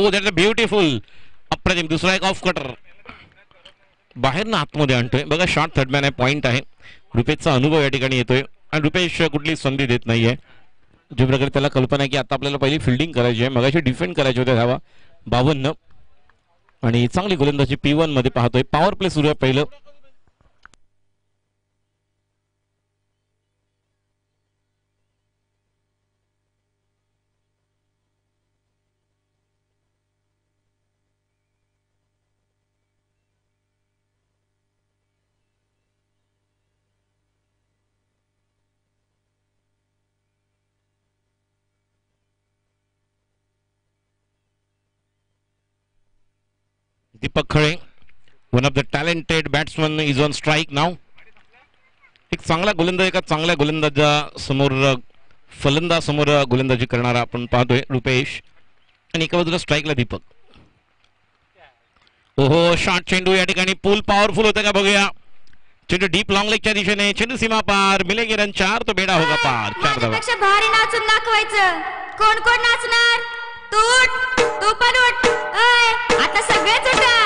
O that beautiful, अप्रतिम. दुसरा एक ऑफ कटर बाहेर ना आतमध्ये आणतोय बघा. शॉर्ट थर्डमॅन आहे, पॉइंट आहे. रुपेशचा अनुभव या ठिकाणी येतोय आणि रुपेश कुठली संधी देत नाहीये. ज्या प्रकारे त्याला कल्पना आहे की आता आपल्याला पहिली फिल्डिंग करायची आहे, मगाशी डिफेंड करायचे होते धावा 52 आणि चांगली गोलंदाजी P1 मध्ये पाहतोय. पॉवर प्ले सुरू आहे पहिलं. Deepak Khale, one of the talented batsman, is on strike नाव. एक चांगला गोलंदाज, एका चांगल्या गोलंदाजा समोर फलंदाज समोर गोलंदाजी करणारा आपण पाहतोय रुपेश आणि एका बाजूला स्ट्राईकला दीपक. ओहो शॉट चेंडू या ठिकाणी पूल पॉवरफुल होतं का बघूया. चेंडू डीप लॉंग लेगच्या दिशेने, चेंडू सीमा पार, मिलेंगे रन 4 तो बेडा होगा पार. 4 धावा. भारी नाचून दाखवायचं. कोण कोण नाचणार? तू पण उठ. आता सगळेच उठा.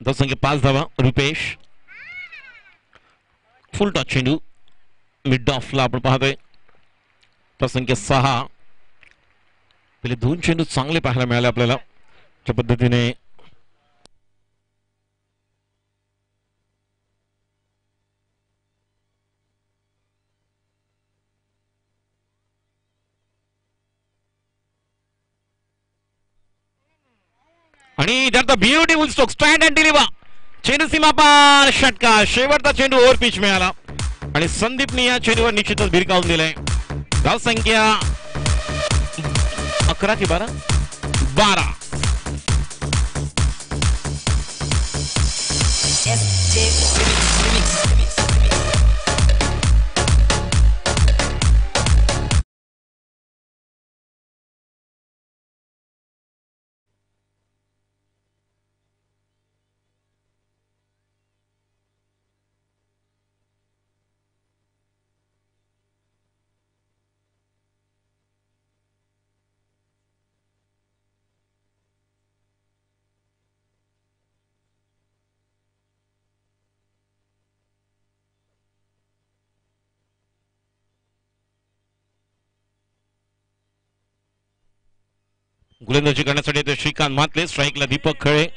संख्या 5 धावा. रुपेश फुल टॉच चेंडू मिड ऑफला आपण पाहतोय. संख्या 6. पहिले 2 चेंडू चांगले पाहायला मिळाले आपल्याला. त्या पद्धतीने आणि त्यात beautiful stroke, stand and deliver. चेंडू सीमा पार, षटकार. शेवटचा चेंडू ओव्हर पिच मिळाला आणि संदीपने या चेंडूवर निश्चितच भिरकावून दिलाय. धाव संख्या 11 की 12. गोलंदाजी करण्यासाठी येतो श्रीकांत म्हात्रे. स्ट्राईकला दीपक खळे.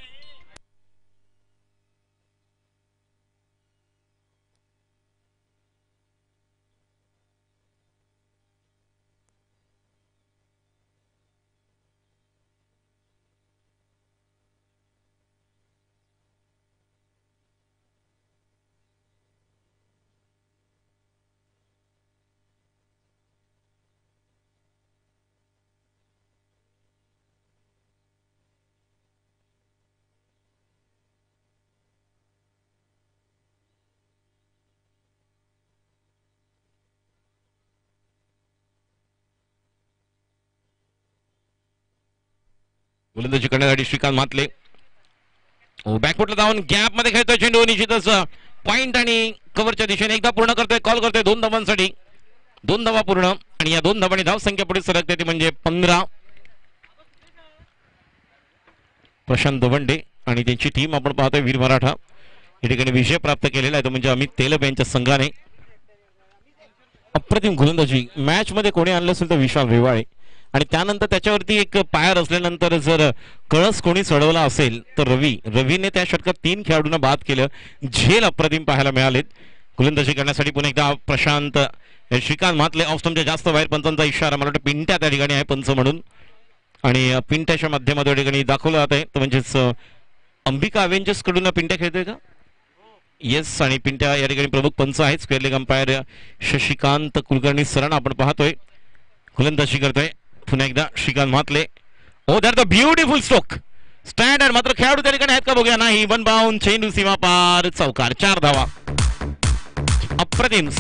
गोलंदाजी करण्यासाठी श्रीकांत म्हात्रे. बॅकफुटला जाऊन गॅप मध्ये खेळतोय चेंडू. निश्चितच पॉइंट आणि कव्हरच्या दिशेने एकदा पूर्ण करतोय, कॉल करतोय 2 धावांसाठी. 2 धावा पूर्ण आणि या 2 धावांनी धाव संख्या पुढे सरकते ती म्हणजे 15. प्रशांत दवंडे आणि त्यांची टीम आपण पाहतोय वीर मराठा या ठिकाणी विजय प्राप्त केलेला आहे तो म्हणजे अमित तेलप यांच्या संघाने. अप्रतिम गोलंदाजी. मॅच मध्ये कोणी आणलं असेल तर विशाल रेवाळे आणि त्यानंतर त्याच्यावरती एक पायर असल्यानंतर जर कळस कोणी चढवला असेल तर रवीने त्या षटकात 3 खेळाडूंना बाद केलं. झेल अप्रतिम पाहायला मिळालेत. गोलंदाजी करण्यासाठी पुन्हा एकदा प्रशांत. श्रीकांत म्हात्रे ऑफ स्टंपच्या जास्त बाहेर, पंचांचा इशारा. मला वाटतं पिंट्या त्या ठिकाणी आहे पंच म्हणून आणि पिंट्याच्या माध्यमातून या ठिकाणी दाखवलं जात आहे. म्हणजेच अंबिका अवेंजर्स कडून पिंट्या खेळतोय का? येस. आणि पिंट्या या ठिकाणी प्रमुख पंच आहेत. Square leg umpire Shashikant Kulkarni सरांना आपण पाहतोय. गोलंदाजी करतोय पुन्हा एकदा Shrikant Mhatre. Oh that the beautiful stroke. Standard मात्र खेळाडू त्या ठिकाणी आहेत का बघूया. नाही, वन बाउंड, चेंडू सीमा पार, चौकार, 4 धावा. अप्रतिम.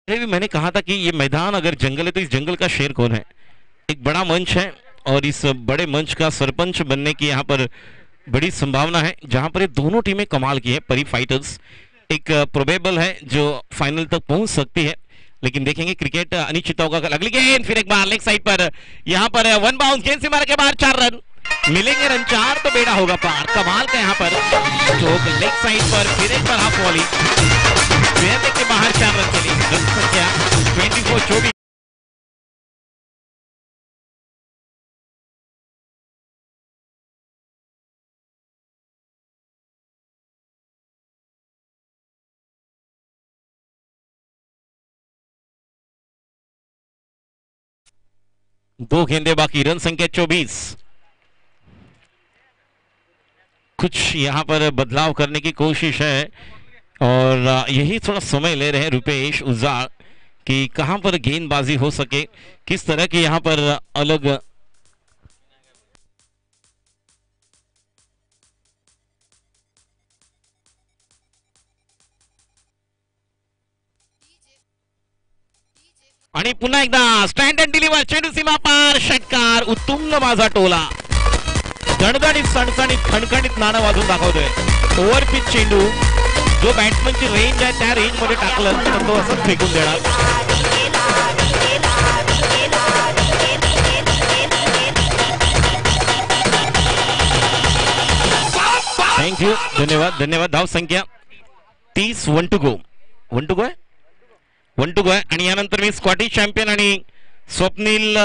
भी मैंने कहा था कि ये मैदान अगर जंगल है तो इस जंगल का शेर कौन है. एक बड़ा मंच है और इस बड़े मंच का सरपंच बनने की यहाँ पर बड़ी संभावना है, जहां पर ये दोनों टीमें कमाल की है. परी फाइटर्स एक प्रोबेबल है जो फाइनल तक पहुंच सकती है, लेकिन देखेंगे क्रिकेट अनिश्चितताओं का. अगली गेंद फिर एक बार लेग साइड पर, यहां पर वन बाउंस, गेंद से मार के बाहर, 4 रन मिलेंगे. रन 4 तो बेड़ा होगा पार. कमाल का यहाँ पर चौक लेग साइड पर, फिर एक बार हाफ वॉली के बाहर, 4 रन के लिए. रन संख्या 24-24. दो गेंदे बाकी, रन संख्या 24. कुछ यहां पर बदलाव करने की कोशिश है और यही थोड़ा समय ले रहे हैं रुपेश उजाड़ कि कहां पर गेंदबाजी हो सके, किस तरह की यहां पर अलग आणि पुन्हा एकदा स्टँडर्ड डिलिव्हर, चेंडू सीमा पार, षटकार, उत्तुंग माझा टोला. दणदणीत, सणसणीत, खणखणीत नाणं वाजून दाखवतोय. ओव्हरपिच चेंडू जो बॅट्समनची रेंज आहे त्या रेंज मध्ये टाकलं तर तो असंच फेकून देणार. थँक्यू, धन्यवाद धन्यवाद. धाव संख्या 30. 1 टू गो. 1 टू गो आहे, 1 टू गो आहे. आणि यानंतर मी स्कॉटिश चॅम्पियन आणि स्वप्नील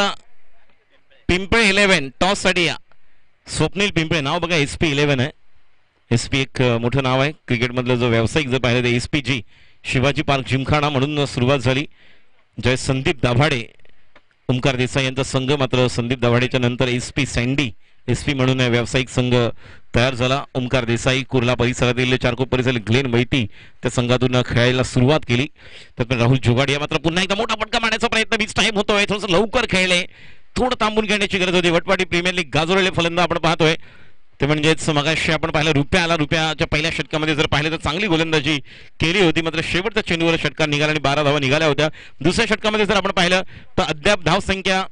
पिंपळे 11 टॉस साठी या. स्वप्नील पिंपळे नाव बघा, SP 11 आहे. SP एक मोठं नाव आहे क्रिकेटमधलं. जो व्यावसायिक जर पाहिलं तर SPG शिवाजी पार्क जिमखाना म्हणून सुरुवात झाली. जय संदीप दाभाडे, ओमकार देसाई यांचा संघ. मात्र संदीप दाभाडेच्या नंतर SP सँडी SP म्हणून व्यावसायिक संघ तयार झाला. ओमकार देसाई कुर्ला परिसरातील, चारकोप परिसरातील ग्लेन मैती त्या संघातून खेळायला सुरुवात केली. तर राहुल जोगाडिया मात्र पुन्हा एकदा मोठा फटका मारण्याचा प्रयत्न. बीच टाइम होतोय, थोडंसं लवकर खेळले, थोडं थांबून खेळण्याची गरज होती. वटवाटी प्रीमियर लीग गाजवलेले फलंदाज आपण पाहतोय ते म्हणजेच मगाशी आपण पाहिलं रुपया आला. रुपयाच्या पहिल्या षटकामध्ये जर पाहिलं तर चांगली गोलंदाजी केली होती, मात्र शेवटच्या चेंडूवर षटकार निघाला आणि 12 धावा निघाल्या होत्या. दुसऱ्या षटकामध्ये जर आपण पाहिलं तर अद्याप धाव संख्या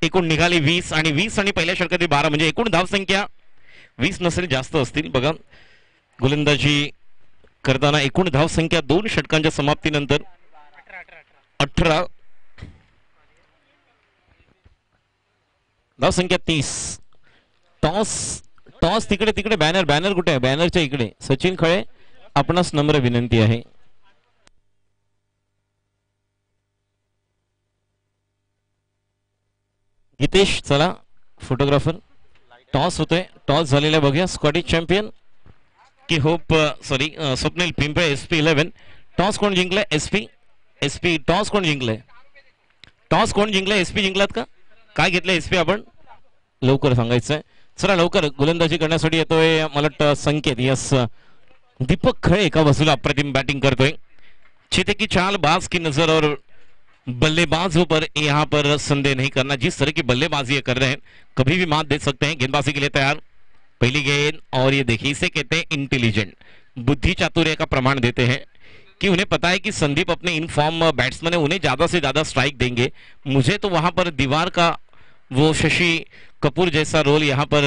एकूण निघाली 20 आणि 20 आणि पहिल्या षटकातील 12, म्हणजे एकूण धाव संख्या 20 नसेल, जास्त असतील. बघा गोलंदाजी करताना एकूण धाव संख्या 2 षटकांच्या समाप्तीनंतर 18, धाव संख्या 30. टॉस तिकडे तिकडे, बॅनर कुठे आहे? बॅनरच्या इकडे. सचिन खळे आपणास नम्र विनंती आहे. गीतेश चला फोटोग्राफर. टॉस होतोय, टॉस झालेला बघूया. स्कॉटिश चॅम्पियन की hope sorry Swapnil Pimple SP 11. Toss कोण जिंकलाय? SP. टॉस कोण जिंकलाय? टॉस कोण जिंकलाय? SP जिंकलात का? काय घेतलंय SP आपण? लवकर सांगायचंय. चला लवकर. गोलंदाजी करण्यासाठी येतोय मला वाटतं संकेत. यस, दीपक खळे एका बाजूला अप्रतिम बॅटिंग करतोय. चीते की चाल, बाज की नजर और बल्लेबाजों पर यहाँ पर संदेह नहीं करना. जिस तरह की बल्लेबाजी कर रहे हैं कभी भी मात दे सकते हैं. गेंदबाजी के लिए तैयार. पहली गेंद और ये देखिए, इसे कहते हैं इंटेलिजेंट, बुद्धि चातुर्य का प्रमाण देते हैं कि उन्हें पता है कि संदीप अपने इनफॉर्म बैट्समैन है, उन्हें ज्यादा से ज्यादा स्ट्राइक देंगे. मुझे तो वहां पर दीवार का वो शशि कपूर जैसा रोल यहाँ पर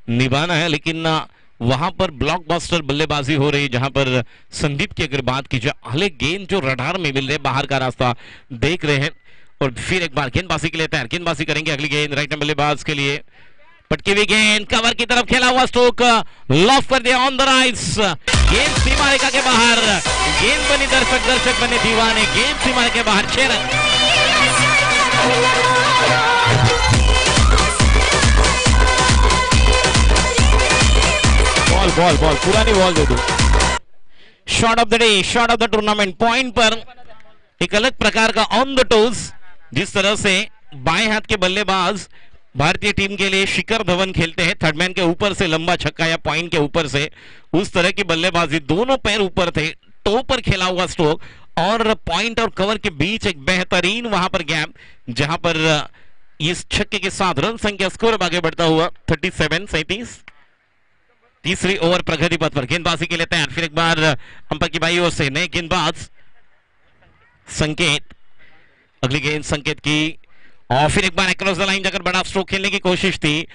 निभाना है, लेकिन वहां पर ब्लॉकबस्टर बल्लेबाजी हो रही, जहां पर संदीप की अगर बात की जाए, हले गेंद जो रडार में मिल रहे, बाहर का रास्ता देख रहे हैं. और फिर एक बार गेंदबाजी के लिए तैयार. गेंदबाजी करेंगे. अगली गेंद राइट हैंड बल्लेबाज के लिए. पटकी हुई गेंद कवर की तरफ, खेला हुआ स्ट्रोक, लॉफ कर दिया ऑन द राइट्स. गेंद सीमा रेखा के बाहर. गेंद बनी दर्शक बने दीवाने. गेंद सीमा रेखा के बाहर. 6 रन. बॉल पुरानी बॉल दे दो. Shot of the day, shot of the tournament. Point पर एक अलग प्रकार का ऑन द टोज, जिस तरह से बाएं हाथ के बल्लेबाज भारतीय टीम के लिए शिखर धवन खेलते हैं, थर्ड मैन के ऊपर से लंबा छक्का या पॉइंट के ऊपर से उस तरह की बल्लेबाजी, दोनों पैर ऊपर थे, टो पर खेला हुआ स्ट्रोक और पॉइंट और कवर के बीच एक बेहतरीन वहां पर गैप, जहां पर इस छक्के के साथ रन संख्या स्कोर आगे बढ़ता हुआ 37 तीसरी ओवर प्रगति पथ पर गेंदबाजी के लिए तैयार। फिर एक बार अंपायर की बाई ओर से नए गेंदबाज संकेत, अगली गेंद संकेत की और फिर एक बार अक्रॉस द लाइन जाकर बड़ा स्ट्रोक खेलने की कोशिश थी,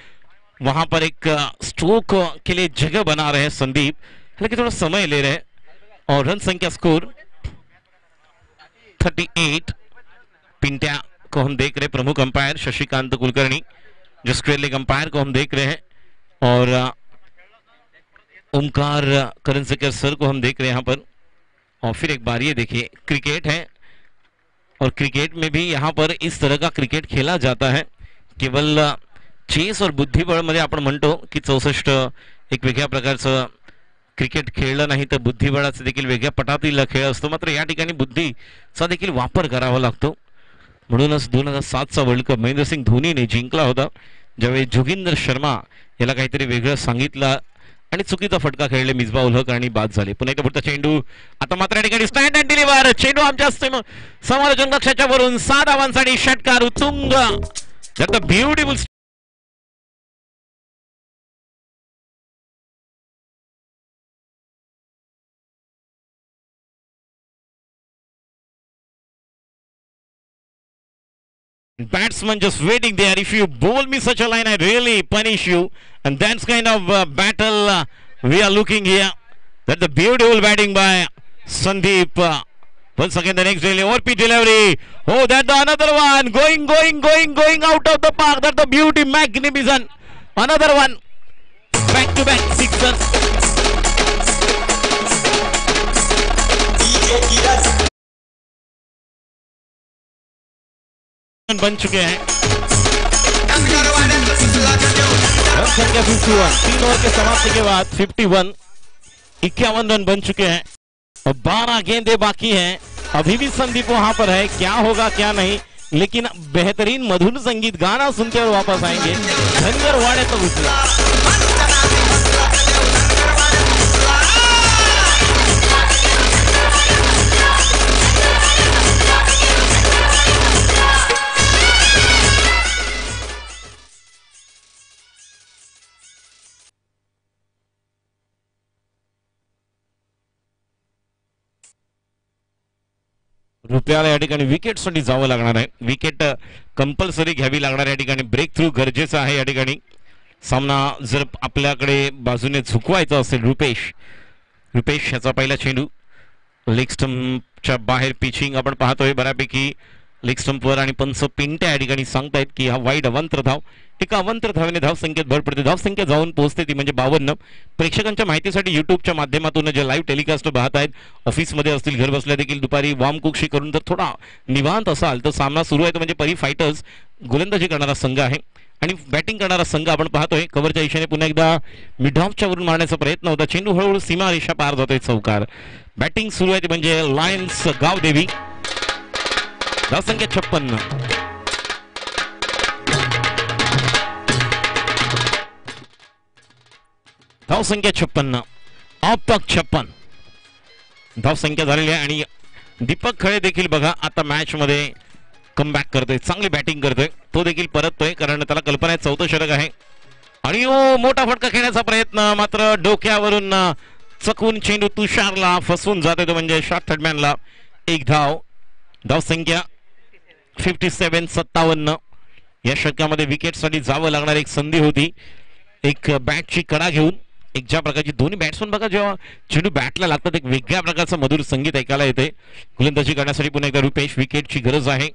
वहां पर एक स्ट्रोक के लिए जगह बना रहे संदीप, लेकिन थोड़ा समय ले रहे और रन संख्या स्कोर 38। पिंट्या को हम देख रहे, प्रमुख अंपायर शशिकांत कुलकर्णी, जो स्क्वेयर लेग अंपायर को हम देख रहे हैं, और ओमकार करंजकर सर को हम देख रहे हैं यहाँ पर। और फिर एक बार ये देखिए, क्रिकेट है और क्रिकेट में भी यहाँ पर इस तरह का क्रिकेट खेला जाता है, केवळ चेस और बुद्धिबळ मध्ये आपण म्हणतो की 64 एक वेगळ्या प्रकारचं क्रिकेट खेळलं नाही तर बुद्धिबळाचे देखील वेगळ्या पटातील खेळ असतो, मात्र या ठिकाणी बुद्धीचा देखील वापर करावा लागतो। म्हणूनच 2007चा वर्ल्ड कप महेंद्रसिंग धोनीने जिंकला होता, ज्यावेळी जोगिंदर शर्मा याला काहीतरी वेगळं सांगितलं आणि चुकीचा फटका खेळले मिसबा उल हक आणि बाद झाले। पुन्हा एकदा पुढचा चेंडू, आता मात्र या ठिकाणी स्टँड अँड डिलिव्हर, चेंडू आमच्या समालोचन कक्षाच्या वरून 7 धावांसाठी षटकार उत्तुंग, that beautiful batsman just waiting there. If you bowl me such a line, I really punish you. And that's kind of battle we are looking here. That's the beautiful batting by Sandeep. Once again, the next delivery, delivery. Oh, that's the another one. Going out of the park. That's the beauty, magnificent. Another one. Back to back sixers. बन चुके हैं। संख्या 51, 3 over के समाप्ति के बाद 51 run बन चुके हैं और 12 गेंदें बाकी हैं। अभी भी संदीप वहां पर है, क्या होगा क्या नहीं, लेकिन बेहतरीन मधुर संगीत गाना सुनते हुए वापस आएंगे। धनगर वाड़े तो घुसला। रुपयाला या ठिकाणी विकेटसाठी जावं लागणार आहे, विकेट कंपल्सरी घ्यावी लागणार या ठिकाणी, ब्रेक थ्रू गरजेचं आहे या ठिकाणी। सामना जर आपल्याकडे बाजूने झुकवायचा असेल, रुपेश याचा पहिला चेंडू लेग स्टंपच्या बाहेर पिचिंग आपण पाहतोय बऱ्यापैकी लेग स्टंपवर, आणि पंच पिंट्या या ठिकाणी सांगतायत की हा वाईड अवंतर धाव, एका अवंतर धावेने धाव संख्येत भर पडते, धाव संख्या जाऊन पोहोचते ती म्हणजे 52। प्रेक्षकांच्या माहितीसाठी युट्यूबच्या माध्यमातून जे लाईव्ह टेलिकास्ट पाहत आहेत, ऑफिसमध्ये असतील, घर बसल्या देखील दुपारी वार्म कुक्षी करून जर थोडा निवांत असाल तर सामना सुरू आहे, म्हणजे परी फायटर्स गोलंदाजी करणारा संघ आहे आणि बॅटिंग करणारा संघ आपण पाहतोय। कव्हरच्या दिशेने पुन्हा एकदा मिड ऑफच्या वरून मारण्याचा प्रयत्न होता, चेंडू हळूहळू सीमा रेषा पार जातोय, चौकार। बॅटिंग सुरू आहे म्हणजे लायन्स गावदेवी, धाव संख्या 56। धाव संख्या 56, अपक 56 धाव संख्या झालेली आहे। आणि दीपक खळे देखील बघा आता मॅच मध्ये कमबॅक करतोय, चांगली बॅटिंग करतोय, तो देखील परततोय कारण त्याला कल्पना आहे 4थं षटक आहे। आणि मोठा फटका खेळण्याचा प्रयत्न, मात्र डोक्यावरून चकवून चेंडू तुषारला फसवून जातोय, तो म्हणजे शॉर्ट थर्डमॅनला एक धाव। धाव संख्या 57 या षटकामध्ये विकेटसाठी जावं लागणार एक संधी होती, एक बॅटची कडा घेऊन, एक ज्या प्रकारची दोन्ही बॅट्समन बघा जेव्हा चेंडू बॅटला लागतात एक वेगळ्या प्रकारचं मधुर संगीत ऐकायला येते। गोलंदाजी करण्यासाठी पुन्हा एकदा रुपेश, विकेटची गरज आहे।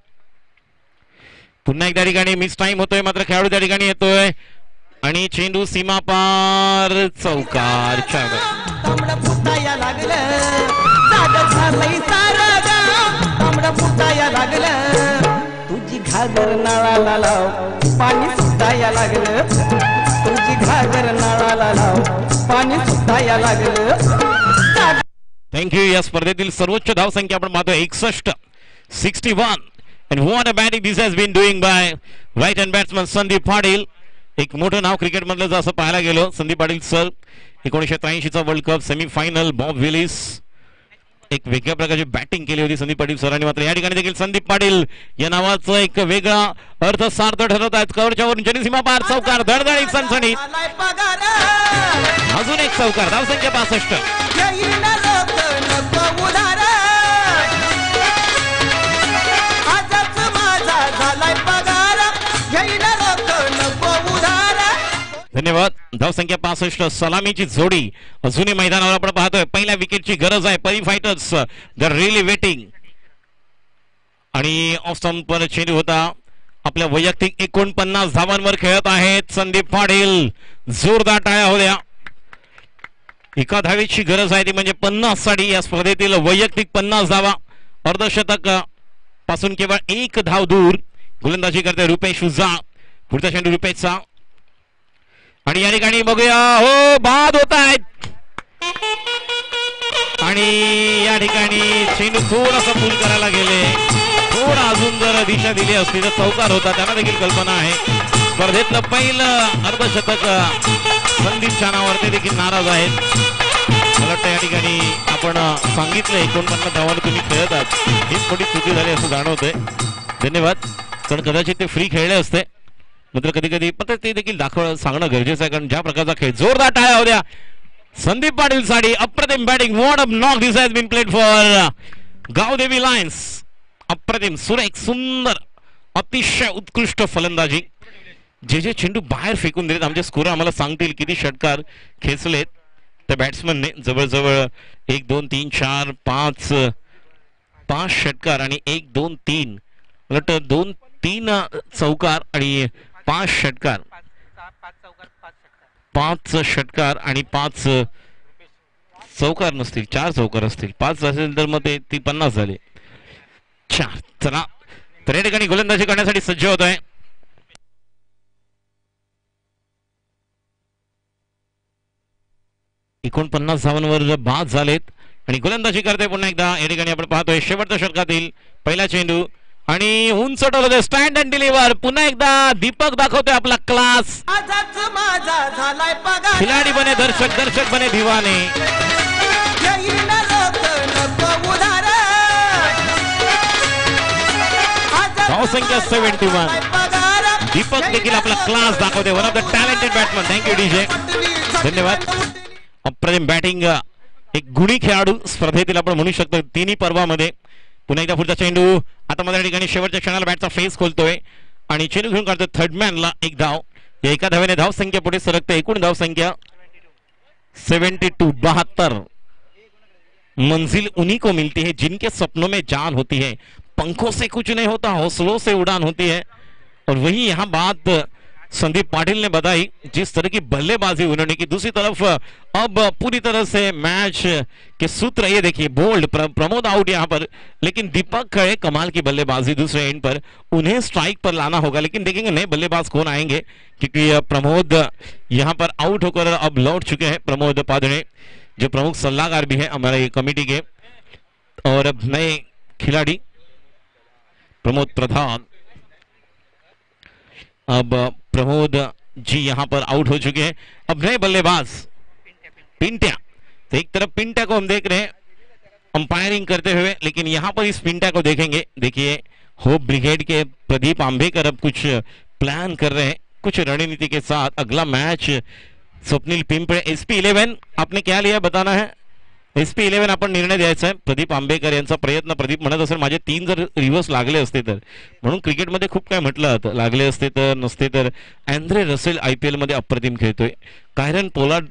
पुन्हा एकदा ठिकाणी मिस टाइम होतोय, मात्र खेळाडू त्या ठिकाणी येतोय आणि चेंडू सीमा पार, चौकार। तुझी घागर नाळाला लाव, पाणी सुटाया लागलं, तुझी घागर नाळाला लाव, पाणी सुटाया लागलं। थँक्यू। या स्पर्धेतील सर्वोच्च धाव संख्या आपण पाहतोय 61, And what a batting this has been doing by right hand batsman Sandeep Patil. एक मोठं नाव क्रिकेट मधलं जर असं पाहायला गेलो संदीप पाटील सर 1983 चा world cup semifinal Bob Willis एक वेगळ्या प्रकारची बॅटिंग केली होती संदीप पाटील सरांनी. मात्र या ठिकाणी देखील संदीप पाटील या नावाचं एक वेगळा अर्थ सार्थ ठरवत आहेत. कव्हरच्या वरून जनीसीमा पार चौकार धडधडीत सणसणीत अजून एक चौकार धावसंख्या 65. धन्यवाद. धावसंख्या 65 सलामीची जोडी अजूनही मैदानावर आपण पाहतोय. पहिल्या विकेटची गरज आहे. परी फायटर्स द रिअली वेटिंग आणि ऑफ स्टंपर चेंडू होता. आपल्या वैयक्तिक 49 धावांवर खेळत आहेत संदीप पाटील. जोरदार टाळ्या हो द्या. एका धावेची गरज आहे ती म्हणजे 50 साठी. या स्पर्धेतील वैयक्तिक 50 धावा. अर्धशतक पासून केवळ एक धाव दूर. गोलंदाजी करते रुपेश उझा. पुढचा चेंडू रुपेशचा आणि या ठिकाणी बघूया हो बाद होत आहेत आणि या ठिकाणी चेंडू थोडासा पूल करायला गेले. थोडा अजून जर दिशा दिली असती तर चौकार होता. त्यांना देखील कल्पना आहे. स्पर्धेतलं पहिलं अर्धशतक संदीप नावावर ते देखील नाराज आहेत. मला वाटतं या ठिकाणी आपण सांगितलं 49 धावांवर तुम्ही खेळत आहात. हीच मोठी चुकी झाली असं जाणवतंय. धन्यवाद. कारण कदाचित ते फ्री खेळले असते मात्र कधी कधी पण ते देखील सांगणं गरजेचं आहे. कारण ज्या प्रकारचा खेळ जोरदार टाळ्या होत्या संदीप पाटील साठी. अप्रतिम batting. What a knock this has been played for Gavdevi Lions. अप्रतिम सुरेख सुंदर अतिशय उत्कृष्ट फलंदाजी. जे चेंडू बाहेर फेकून दिलेत आमचे स्कोर आम्हाला सांगतील किती षटकार खेचलेत त्या बॅट्समनने. जवळजवळ 1 2 3 4 5 षटकार आणि 1 2 3 उलट 2 3 चौकार आणि 5 षटकार. 5 षटकार आणि 5 चौकार नसतील 4 चौकार असतील. 5 असेल तर मग ते 50 झाले. 4 चला तर या ठिकाणी गोलंदाजी करण्यासाठी सज्ज होत आहे. $49 धावांवर बाद झालेत आणि गोलंदाजी करते पुन्हा एकदा. या ठिकाणी आपण पाहतोय शेवटच्या षटकातील पहिला चेंडू आणि उंच टोलतोय स्टँड अँड डिलिव्हर. पुन्हा एकदा दीपक दाखवतोय आपला क्लास. खिलाडी बने दर्शक, दर्शक बने दिवाने. धावसंख्या 71. दीपक देखील आपला क्लास दाखवते. One of the talented batsman. Thank you DJ. धन्यवाद. अप्रतिम बॅटिंग. एक गुणी खेळाडू स्पर्धेतील आपण म्हणू शकतो तिन्ही पर्वामध्ये. पुन्हा एकदा पुढचा चेंडू. आता मध्ये ठिकाणी शेवटच्या क्षणाला बॅटचा फेस खोलतोय आणि चेंडू घेऊन काढतोय थर्डमॅनला. एक धाव. या एका धावेने धावसंख्या पुढे सरकते. एकूण धावसंख्या 72. 72. मंजिल उन्हीं को मिलती है जिनके सपनों में जान होती है. पंखों से कुछ नहीं होता, हौसलों से उड़ान होती है. और वही यहाँ बात संदीप पाटिल ने बताई. जिस तरह की बल्लेबाजी उन्होंने की. दूसरी तरफ अब पूरी तरह से मैच के सूत्र ये देखिए. बोल्ड प्रमोद आउट यहाँ पर लेकिन दीपक है कमाल की बल्लेबाजी दूसरे एंड पर. उन्हें स्ट्राइक पर लाना होगा लेकिन देखेंगे नए बल्लेबाज कौन आएंगे क्योंकि प्रमोद यहाँ पर आउट होकर अब लौट चुके हैं. प्रमोद पादणे जो प्रमुख सलाहकार भी है हमारे कमेटी के. और अब नए खिलाड़ी प्रमोद प्रधान. अब प्रमोद जी यहां पर आउट हो चुके हैं. अब नए बल्लेबाज पिंट्या. तो एक तरफ पिंट्या को हम देख रहे हैं अंपायरिंग करते हुए लेकिन यहां पर इस पिंट्या को देखेंगे. देखिए होप ब्रिगेड के प्रदीप आंबेकर अब कुछ प्लान कर रहे हैं कुछ रणनीति के साथ. अगला मैच स्वप्निल पिंपळे. SP11 आपने क्या लिया बताना है. SP11 आपण निर्णय द्यायचा आहे. प्रदीप आंबेकर यांचा प्रयत्न. प्रदीप म्हणत असेल माझे 3 जर रिव्हर्स लागले असते तर. म्हणून क्रिकेटमध्ये खूप काय म्हटलं जातं. लागले असते तर नसते तर. अँड्रे रसेल IPL मध्ये अप्रतिम खेळतोय. कायरन पोलार्ड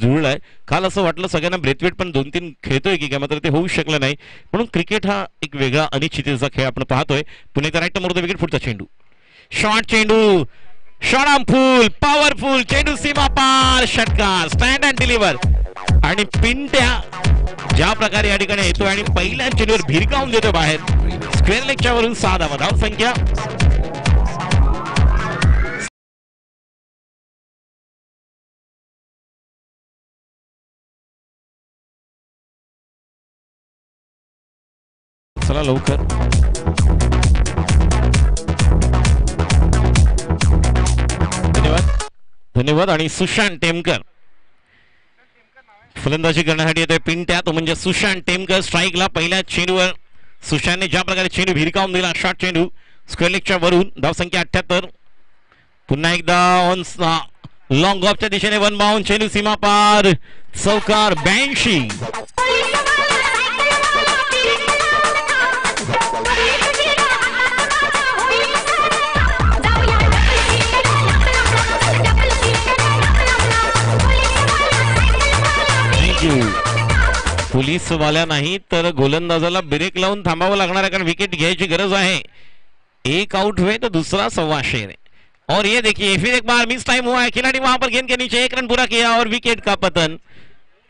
जुळलाय. काल असं वाटलं सगळ्यांना ब्रेथवेट पण 2-3 खेळतोय की काय मात्र ते होऊ शकलं नाही. म्हणून क्रिकेट हा एक वेगळा अनिश्चिततेचा खेळ आपण पाहतोय. पुणे एकदा राईट मोर विकेट. पुढचा चेंडू शॉर्ट चेंडू. शॉर्ट फुल पॉवरफुल चेंडू सीमा पार. षटकार. Stand and deliver. आणि पिंट्या ज्या प्रकारे या ठिकाणी येतोय आणि पहिल्या चेंडूवर भिरकावून देतोय बाहेर. स्क्वेअर लेगच्या वरून 6 धावा. धावसंख्या चला लवकर धन्यवाद. आणि सुशांत टेमकर फलंदाजी करण्यासाठी येतोय. पिंट्या तो म्हणजे सुशांत टेमकर स्ट्राईकला. पहिल्या चेंडूवर सुशांतने ज्या प्रकारे चेंडू भिरकावून दिला, शॉर्ट चेंडू स्क्वेअर लेगच्या वरून, धावसंख्या 78. पुन्हा एकदा ऑन लॉंग ऑफच्या दिशेने वन बाउंड चेंडू सीमा पार, चौकार 82. पोलीसवाल्या नाही तर गोलंदाजाला ब्रेक लावून थांबावं लागणार आहे, कारण विकेट घ्यायची गरज आहे. एक आउट हुए तो दूसरा 125. और ये देखिए फिर एक बार मिस टाइम हुआ है, खिलाड़ी वहां पर गेंद के नीचे 1 रन पूरा किया और विकेट का पतन.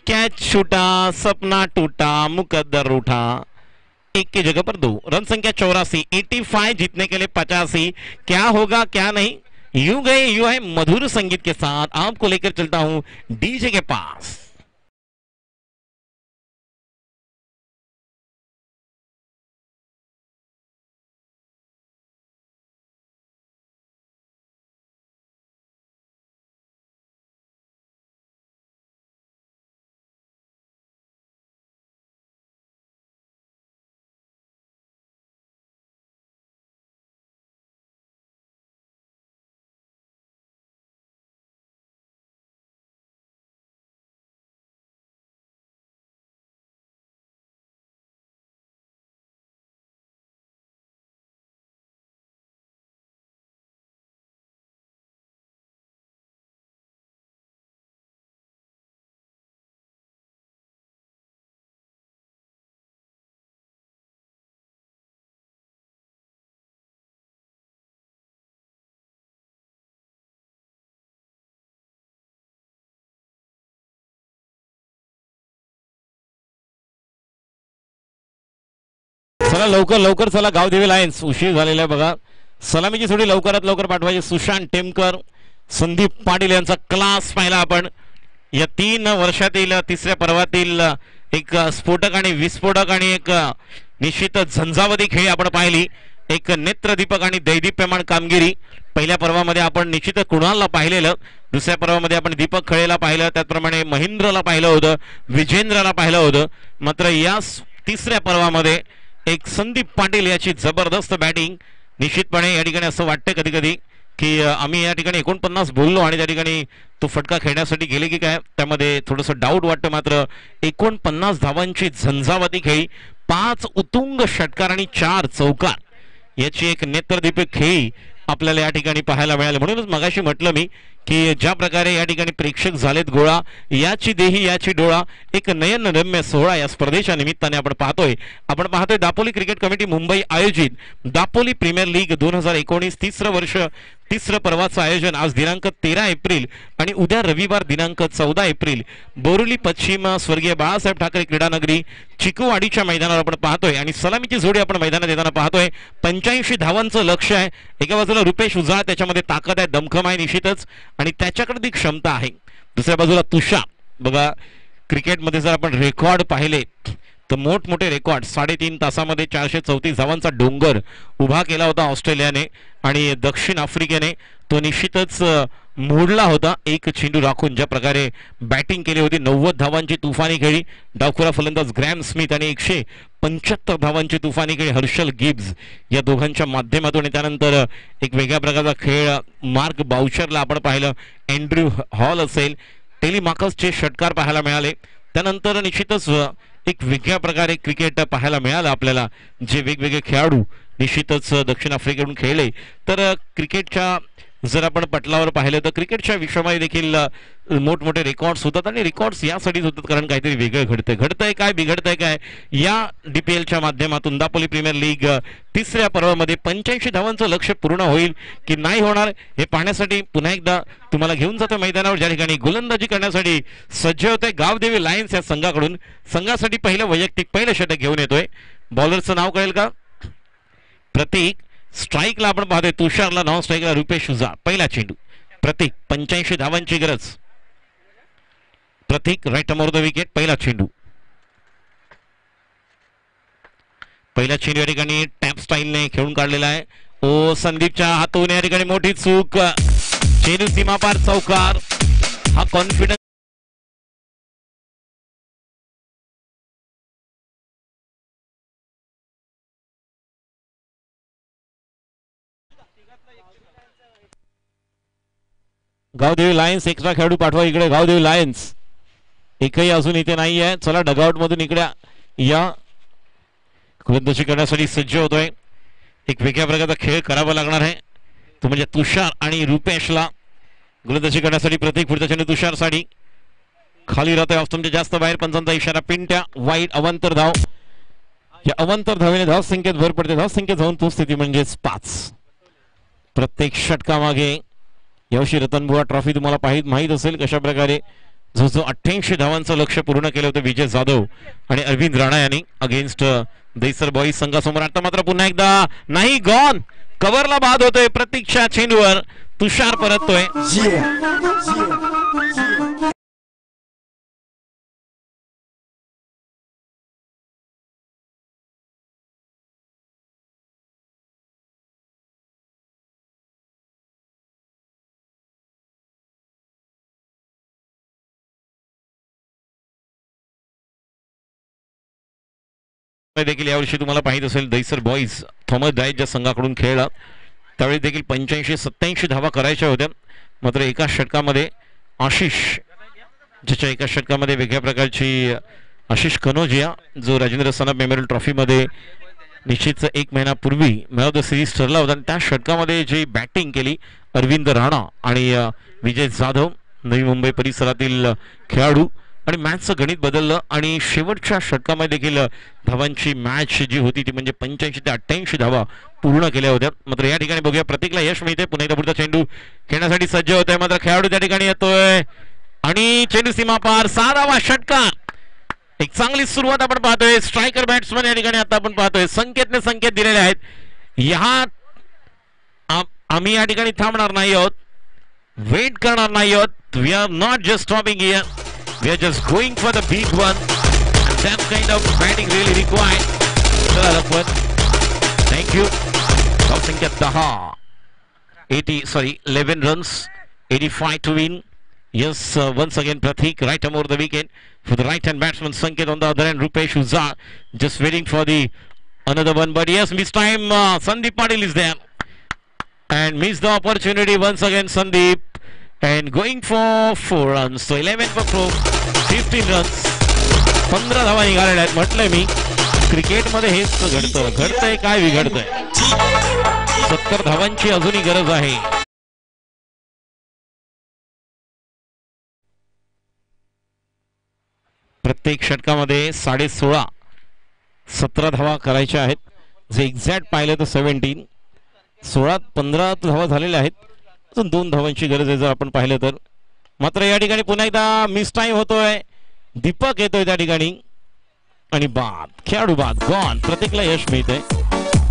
कैच छूटा, सपना टूटा, मुकद्दर उठा. 1 की जगह पर 2. रन संख्या 84. 85 जीतने के लिए 85. क्या होगा क्या नहीं, यूं गए यूं है. मधुर संगीत के साथ आपको लेकर चलता हूं डीजे के पास. चला लवकर लवकर चला, गावदेवी लायन्स उशीर झालेला आहे बघा. सलामीची थोडी लवकरात लवकर पाठवायची. सुशांत टेमकर, संदीप पाटील यांचा क्लास पाहिला आपण. या 3 वर्षातील तिसऱ्या पर्वातील एक स्फोटक आणि विस्फोटक आणि एक निश्चित झंझावती खेळी आपण पाहिली. एक नेत्रदीपक आणि दैदिप्यमान कामगिरी. पहिल्या पर्वामध्ये आपण निश्चित कुणालला पाहिलेलं, दुसऱ्या पर्वामध्ये आपण दीपक खळेला पाहिलं, त्याचप्रमाणे महेंद्रला पाहिलं होतं, विजेंद्रला पाहिलं होतं. मात्र या तिसऱ्या पर्वामध्ये एक संदीप पाटील याची जबरदस्त बॅटिंग. निश्चितपणे या ठिकाणी असं वाटतं कधी कधी की आम्ही या ठिकाणी 49 बोललो आणि त्या ठिकाणी तो फटका खेळण्यासाठी गेले की काय, त्यामध्ये थोडंसं डाऊट वाटतं. मात्र 49 धावांची झंझावाती खेळी, 5 उत्तुंग षटकार आणि 4 चौकार याची एक नेत्रदीपक खेळी आपल्याला या ठिकाणी पाहायला मिळाली. म्हणूनच मगाशी म्हटलं मी की ज्या प्रकारे या ठिकाणी प्रेक्षक झालेत गोळा, याची देही याची डोळा, एक नयनरम्य सोहळा या स्पर्धेच्या निमित्ताने आपण पाहतोय. दापोली क्रिकेट कमिटी मुंबई आयोजित दापोली प्रीमियर लीग 2019 तिसरं वर्ष, तिसरं पर्वाचं आयोजन आज दिनांक 13 एप्रिल आणि उद्या रविवार दिनांक 14 एप्रिल बोरिवली पश्चिम स्वर्गीय बाळासाहेब ठाकरे क्रीडानगरी चिकूवाडीच्या मैदानावर आपण पाहतोय. आणि सलामीची जोडी आपण मैदानात येताना पाहतोय. 85 धावांचं लक्ष आहे. एका बाजूला रुपेश उजाळ, त्याच्यामध्ये ताकद आहे, दमखम आहे निश्चितच, आणि त्याच्याकडे ती क्षमता आहे. दुसऱ्या बाजूला तुषार. बघा क्रिकेटमध्ये जर आपण रेकॉर्ड पाहिले तर मोठमोठे रेकॉर्ड 3.5 तासामध्ये 434 धावांचा डोंगर उभा केला होता ऑस्ट्रेलियाने, आणि दक्षिण आफ्रिकेने तो निश्चितच मोडला होता. 1 चेंडू राखून ज्या प्रकारे बॅटिंग केली होती. 90 धावांची तुफानी खेळी डावखुरा फलंदाज ग्रॅम स्मिथ आणि 175 धावांची तुफानी खेळी हर्षल गिब्स या दोघांच्या माध्यमातून. आणि त्यानंतर एक वेगळ्या प्रकारचा खेळ मार्क बाउचरला आपण पाहिलं, अँड्र्यू हॉल असेल, टेलिमार्कसचे षटकार पाहायला मिळाले. त्यानंतर निश्चितच एक वेगळ्या प्रकारे क्रिकेट पाहायला मिळालं आपल्याला, जे वेगवेगळे खेळाडू निश्चितच दक्षिण आफ्रिकेकडून खेळले. तर क्रिकेटच्या जर आपण पटलावर पाहिलं तर क्रिकेटच्या विश्वामध्ये देखील मोठमोठे रेकॉर्ड्स होतात, आणि रेकॉर्ड्स यासाठीच होतात कारण काहीतरी वेगळं घडतंय काय बिघडतंय काय. या DPLच्या माध्यमातून दापोली प्रीमियर लीग तिसऱ्या पर्वामध्ये 85 धावांचं लक्ष्य पूर्ण होईल की नाही होणार हे पाहण्यासाठी पुन्हा एकदा तुम्हाला घेऊन जातो मैदानावर, ज्या ठिकाणी गोलंदाजी करण्यासाठी सज्ज होते गावदेवी लायन्स या संघाकडून. संघासाठी पहिलं षटक घेऊन येतोय. बॉलरचं नाव कळेल का? प्रतीक. स्ट्राईकला आपण पाहतोय तुषारला, नॉन स्ट्राईकला रुपेश उजाळ. पहिला चेंडू प्रतीक, 85 धावांची गरज. प्रतीक राईट अमोर द विकेट. पहिला चेंडू या ठिकाणी टॅप स्टाईलने खेळून काढलेला आहे. संदीपच्या हातून या ठिकाणी मोठी चूक. चेंडू सीमापार चौकार. हा कॉन्फिडन्स गावदेवी लायन्स एक्स्ट्रा खेळाडू पाठवा इकडे. गावदेवी लायन्स एकही अजून इथे नाही आहे. चला डगआउट मधून इकडे या. गोलंदाजी करण्यासाठी सज्ज होतोय. एक वेगळ्या प्रकारचा खेळ करावा लागणार आहे तो म्हणजे तुषार आणि रुपेशला. गोलंदाजी करण्यासाठी प्रत्येक पुढचा चेंडू तुषार साठी खाली राहतोय. ऑफस्टंपच्या जास्त बाहेर. पंचांचा इशारा. पिंट्या वाईट अवंतर धाव. या अवंतर धावेने धाव संख्येत भर पडते. धाव संख्येत जाऊन तो स्थिती म्हणजेच 5. प्रत्येक षटकामागे यावर्षी रतनबुवा ट्रॉफी तुम्हाला माहीत असेल कशा प्रकारे जो 88 धावांचं लक्ष पूर्ण केलं होतं विजय जाधव आणि अरविंद राणा यांनी अगेन्स्ट दैसर बॉईज संघासमोर. आता मात्र पुन्हा एकदा नाही. गॉन कव्हरला बाद होतोय. प्रतीक्षा चेंडूवर तुषार परततोय. देखील यावर्षी तुम्हाला माहित असेल दैसर बॉईज थॉमस डायसच्या संघाकडून खेळला. त्यावेळी देखील 85-87 धावा करायच्या होत्या. मात्र एका षटकामध्ये आशिष ज्याच्या एका षटकामध्ये वेगळ्या प्रकारची आशिष कनोजिया जो राजेंद्र सनब मेमोरियल ट्रॉफीमध्ये निश्चितच 1 महिन्यापूर्वी मॅन ऑफ द सिरीज ठरला होता आणि त्या षटकामध्ये जी बॅटिंग केली अरविंद राणा आणि विजय जाधव नवी मुंबई परिसरातील खेळाडू आणि मॅचचं गणित बदललं आणि शेवटच्या षटकामध्ये देखील धावांची मॅच जी होती ती म्हणजे 85 ते 88 धावा पूर्ण केल्या होत्या. मात्र या ठिकाणी बघूया प्रत्येकला यश मिळते. पुन्हा एकदा पुढचा चेंडू खेळण्यासाठी सज्ज होतोय. मात्र खेळाडू त्या ठिकाणी येतोय आणि चेंडू सीमा पार. 6वा षटकार. एक चांगली सुरुवात आपण पाहतोय. स्ट्रायकर बॅट्समन या ठिकाणी आता आपण पाहतोय. संकेत दिलेले आहेत. आम्ही या ठिकाणी थांबणार नाही आहोत. वेट करणार नाही आहोत. We are not just stopping here. We are just going for the big one. And that kind of batting really required. Thank you. Top संख्या 11 runs, 85 to win. Yes, once again Pratik right over the weekend for the right hand batsman Sanket on the other end. Rupesh Uzza just waiting for the another one. But yes, this time Sandeep Patil is there and missed the opportunity once again. Sandeep. And going for 4 runs. So 11 for 4, 15 runs. 15 धावा निघालेल्या आहेत. म्हटलंय मी क्रिकेटमध्ये हेच घडतंय काय बिघडतंय. 70 धावांची अजूनही गरज आहे. प्रत्येक षटकामध्ये 16.5 17 धावा करायच्या आहेत. जे एक्झॅक्ट पाहिलं तर 17 15 धावा झालेल्या आहेत. 2 धावांची गरज आहे जर आपण पाहिलं तर. मात्र या ठिकाणी पुन्हा एकदा मिस टाइम होतोय. दीपक येतोय त्या ठिकाणी आणि बाद. खेळाडू बाद. गॉन. प्रत्येकला यश मिळतंय.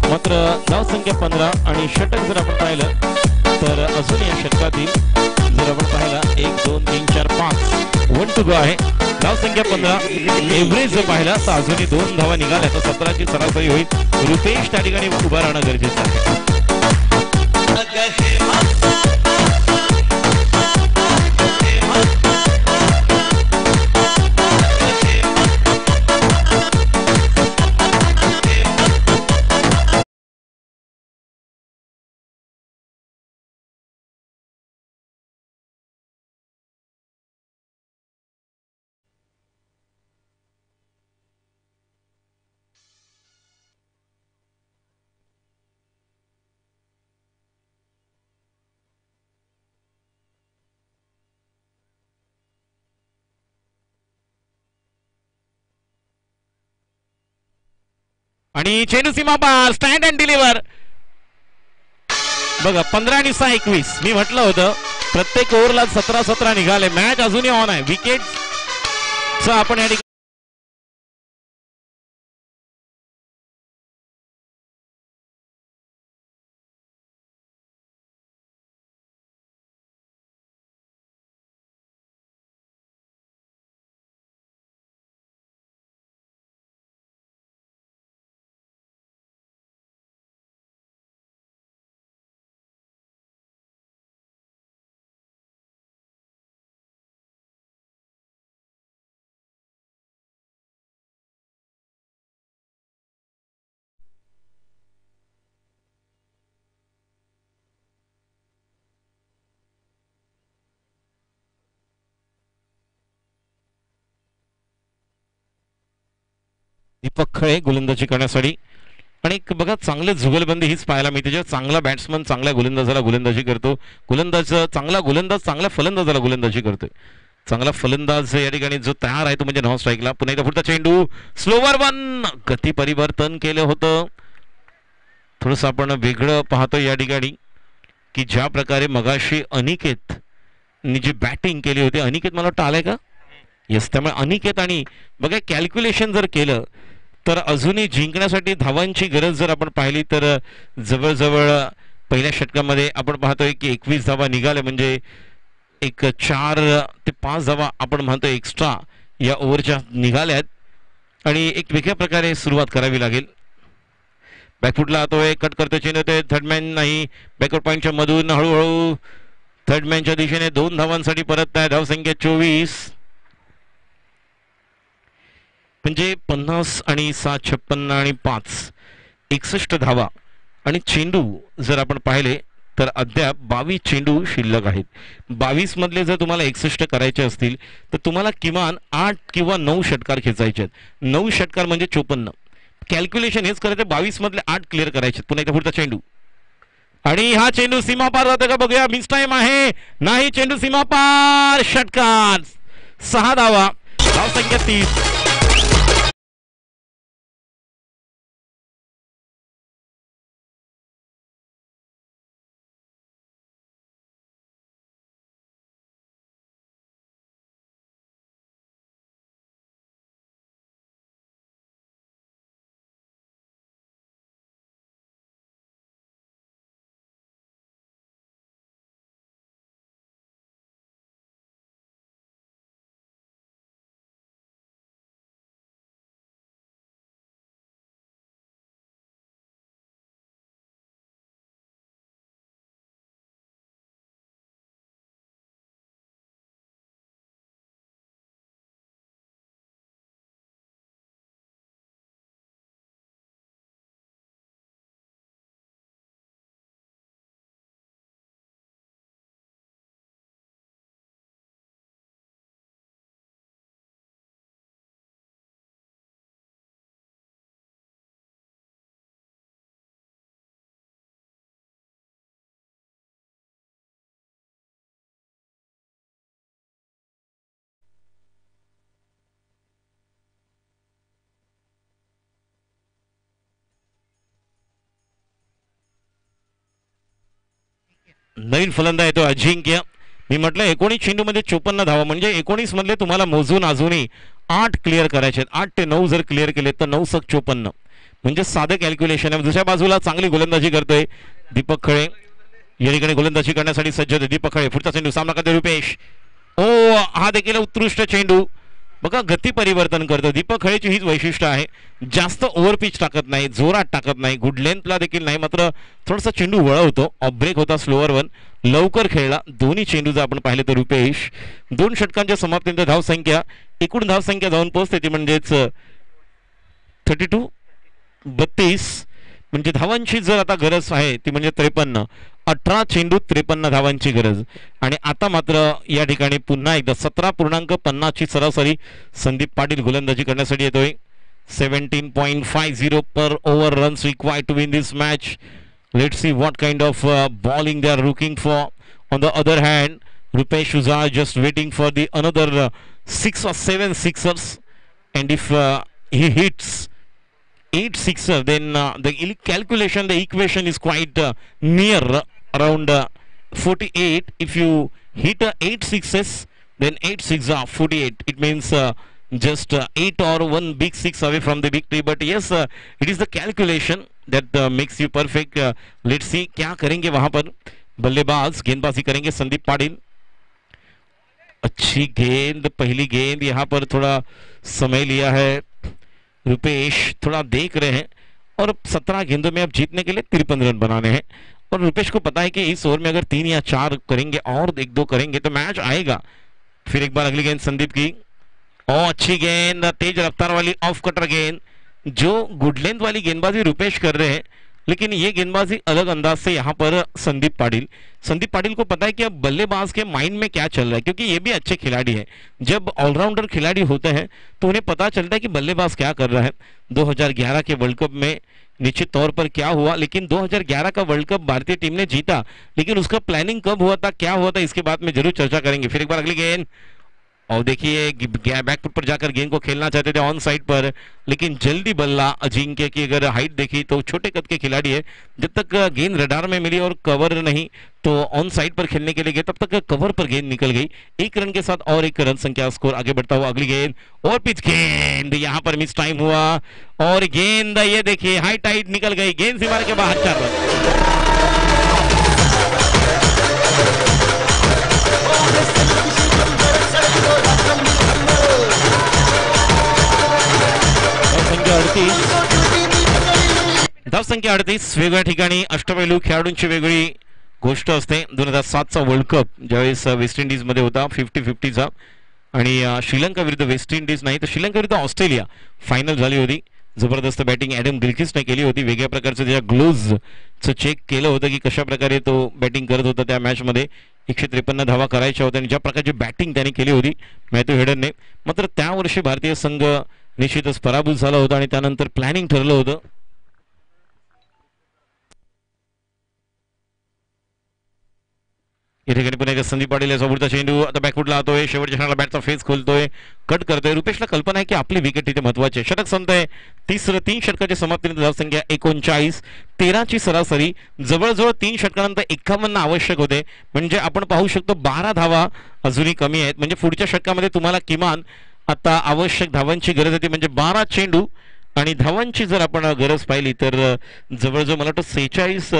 मात्र धाव संख्या 15 आणि षटक जर आपण पाहिलं तर अजून या षटकातील जर आपण पाहिला 1 2 3 4 5 1 टू गो आहे. धाव संख्या 15. एव्हरेज जर पाहिला तर अजूनही 2 धावा निघाल्या तर 17ची सरासरी होईल. रुपेश त्या ठिकाणी उभा राहणं गरजेचं आहे. आणि चेंडू सीमा पार. Stand and deliver. बघा 15 आणि 6 21. मी म्हटलं होतं प्रत्येक ओव्हरला 17 निघाले. मॅच अजूनही ऑन आहे. विकेट आपण या दीपक खळे गोलंदाजी करण्यासाठी. आणि एक बघा चांगले जुगलबंदी हीच पाहायला मिळते, जेव्हा चांगला बॅट्समन चांगल्या गोलंदाजाला गोलंदाजी करतो, चांगला गोलंदाज चांगल्या फलंदाजाला गोलंदाजी करतोय. चांगला फलंदाज या ठिकाणी जो तयार आहे तो म्हणजे नॉन स्ट्राईकला. पुन्हा एकदा पुढचा चेंडू स्लोवर वन, गती परिवर्तन केलं होतं. थोडंसं आपण वेगळं पाहतो या ठिकाणी की ज्या प्रकारे मगाशी अनिकेत जी बॅटिंग केली होती, अनिकेत मला वाटतं आलाय का, येस, त्यामुळे अनिकेत आणि बघा कॅल्क्युलेशन जर केलं तर अजूनही जिंकण्यासाठी धावांची गरज जर आपण पाहिली तर जवळजवळ पहिल्या षटकामध्ये आपण पाहतोय की 21 धावा निघाल्या, म्हणजे एक 4 ते 5 धावा आपण म्हणतो एक्स्ट्रा या ओव्हरच्या निघाल्यात आणि एक वेगळ्या प्रकारे सुरुवात करावी लागेल. बॅकफुटला तो कट करतो चेंडू येतोय, थर्डमॅन नाही, बॅकवर्ड पॉईंटच्या मधून हळूहळू थर्डमॅनच्या दिशेने 2 धावांसाठी परत आहे. धावसंख्या 24, म्हणजे 50 आणि 7, 56 आणि 5, 61 धावा. आणि चेंडू जर आपण पाहिले तर अद्याप 22 चेंडू शिल्लक आहेत. 22 मधले जर तुम्हाला 61 करायचे असतील तर तुम्हाला किमान 8 किंवा 9 षटकार खेचायचे आहेत. 9 षटकार म्हणजे 54. कॅल्क्युलेशन हेच करायचं, 22 मधले 8 क्लिअर करायचे. पुन्हा एकदा पुढचा चेंडू आणि हा चेंडू सीमा पार जातो का बघूया. मिस टाइम आहे, नाही, चेंडू सीमा पार, षटकार, 6 धावा, धावसंख्या 30. नवीन फलंदाज येतो अजिंक्य. मी म्हटलं 19 चेंडूमध्ये 54 धावा, म्हणजे 19 मधले तुम्हाला मोजून अजूनही 8 क्लिअर करायचे आहेत. 8 ते 9 जर क्लिअर केले तर 9 + 54, म्हणजे साधं कॅल्क्युलेशन आहे. दुसऱ्या बाजूला चांगली गोलंदाजी करतोय दीपक खळे, या ठिकाणी गोलंदाजी करण्यासाठी सज्ज होते दीपक खळे. पुढचा चेंडू सामना करते रुपेश. हा देखील उत्कृष्ट चेंडू. बघा गती परिवर्तन करतो दीपक खळेची, हीच वैशिष्ट्य आहे. जास्त ओव्हर पिच टाकत नाही, जोरात टाकत नाही, गुड लेंथला देखील नाही, मात्र थोडासा चेंडू वळवतो. ऑफ ब्रेक होता, स्लोअर वन, लवकर खेळला. दोन्ही चेंडू जर आपण पाहिले तर रुपेश 2 षटकांच्या समाप्तीनंतर धावसंख्या, एकूण धावसंख्या जाऊन पोहोचते ती म्हणजेच 32, म्हणजे धावांची जर आता गरज आहे ती म्हणजे 53. 18 चेंडू 53 धावांची गरज. आणि आता मात्र या ठिकाणी पुन्हा एकदा 17.50 ची सरासरी संदीप पाटील गोलंदाजी करण्यासाठी येतोय. 17.50 per over runs required to win this match. Let's see what kind of bowling they are looking for. On the other hand, Rupesh Shuzar just waiting for the another 6 or 7 sixers, and if he hits 8 sixer, then the calculation, the equation is quite near around 48. If you hit 8 sixes, then 8 6 are 48. It means just 8 or 1 big 6 away from the victory. But yes, it is the calculation that makes you perfect. Let's see क्या करेंगे वहां पर बल्लेबाज. गेंदबाजी करेंगे संदीप पाटिल. अच्छी गेंद, पहली गेंद, यहाँ पर थोड़ा समय लिया है रुपेश, थोड़ा देख रहे हैं. और 17 गेंदों में अब जीतने के लिए 53 रन बनाने हैं. और रुपेश को पता है कि इस ओवर में अगर 3 या 4 करेंगे और 1-2 करेंगे तो मैच आएगा. फिर एक बार अगली गेंद संदीप की. अच्छी गेंद, तेज रफ्तार वाली ऑफ कटर गेंद. जो गुड लेंथ वाली गेंदबाजी रुपेश कर रहे हैं लेकिन ये गेंदबाजी अलग अंदाज से यहाँ पर संदीप पाटिल को पता है कि अब बल्लेबाज के माइंड में क्या चल रहा है, क्योंकि ये भी अच्छे खिलाड़ी हैं। जब ऑलराउंडर खिलाड़ी होते हैं तो उन्हें पता चलता है कि बल्लेबाज क्या कर रहा है। 2011 के वर्ल्ड कप में निश्चित तौर पर क्या हुआ, लेकिन 2011 का वर्ल्ड कप भारतीय टीम ने जीता, लेकिन उसका प्लानिंग कब हुआ था, क्या हुआ था, इसके बाद में जरूर चर्चा करेंगे। फिर एक बार अगली गेंद, और देखिए बैकफुट पर जाकर गेंद को खेलना चाहते थे ऑन साइड पर, लेकिन जल्दी बल्ला अजिंक्य की अगर हाइट देखी तो छोटे कद के खिलाड़ी है। जब तक गेंद रडार में मिली और कवर नहीं तो ऑन साइड पर खेलने के लिए गए, तब तक कवर पर गेंद निकल गई। एक रन के साथ और एक रन संख्या स्कोर आगे बढ़ता हुआ। अगली गेंद और पिच गेंद, यहां पर मिस टाइम हुआ और गेंद ये देखिए हाई टाइट निकल गई, गेंद सीमा के बाहर 4 रन। धाव संख्या 38 वेगळ्या ठिकाणी अष्टपैलू खेळाडूंची वेगळी गोष्ट असते। 2007चा वर्ल्ड कप ज्यावेळेस वेस्ट इंडिज मध्ये होता 50-50चा, आणि श्रीलंका विरुद्ध वेस्ट इंडिज नाही तर श्रीलंका विरुद्ध ऑस्ट्रेलिया फायनल झाली होती। जबरदस्त बॅटिंग ॲडम गिलक्रिस्टने केली होती। वेगळ्या प्रकारचं त्याच्या ग्लोव्हजचं चेक केलं होतं की कशा प्रकारे तो बॅटिंग करत होता त्या मॅच मध्ये। 153 धावा करायच्या होत्या आणि ज्या प्रकारची बॅटिंग त्याने केली होती मॅथ्यू हेडनने, मात्र त्या वर्षी भारतीय संघ निश्चितच पराभूत झाला होता आणि त्यानंतर प्लॅनिंग ठरलं होतं। या ठिकाणी पुन्हा एकदा संदीप पाटील याचा पुढचा चेंडू आता बॅकफुटला जातोय, शेवटच्या क्षणाला बॅटचा फेस खोलतोय, कट करतोय। रुपेशला कल्पना आहे की आपली विकेट तिथे महत्वाची आहे। षटक संपतंय, 3 षटकाच्या समाप्तीनंतर धावसंख्या 39, 13ची सरासरी। जवळजवळ 3 षटकानंतर 51 आवश्यक होते, म्हणजे आपण पाहू शकतो 12 धावा अजूनही कमी आहेत। म्हणजे पुढच्या षटकामध्ये तुम्हाला किमान आता आवश्यक धावांची गरज होती, म्हणजे 12 चेंडू आणि धावांची जर आपण गरज पाहिली तर जवळजवळ मला वाटतं 46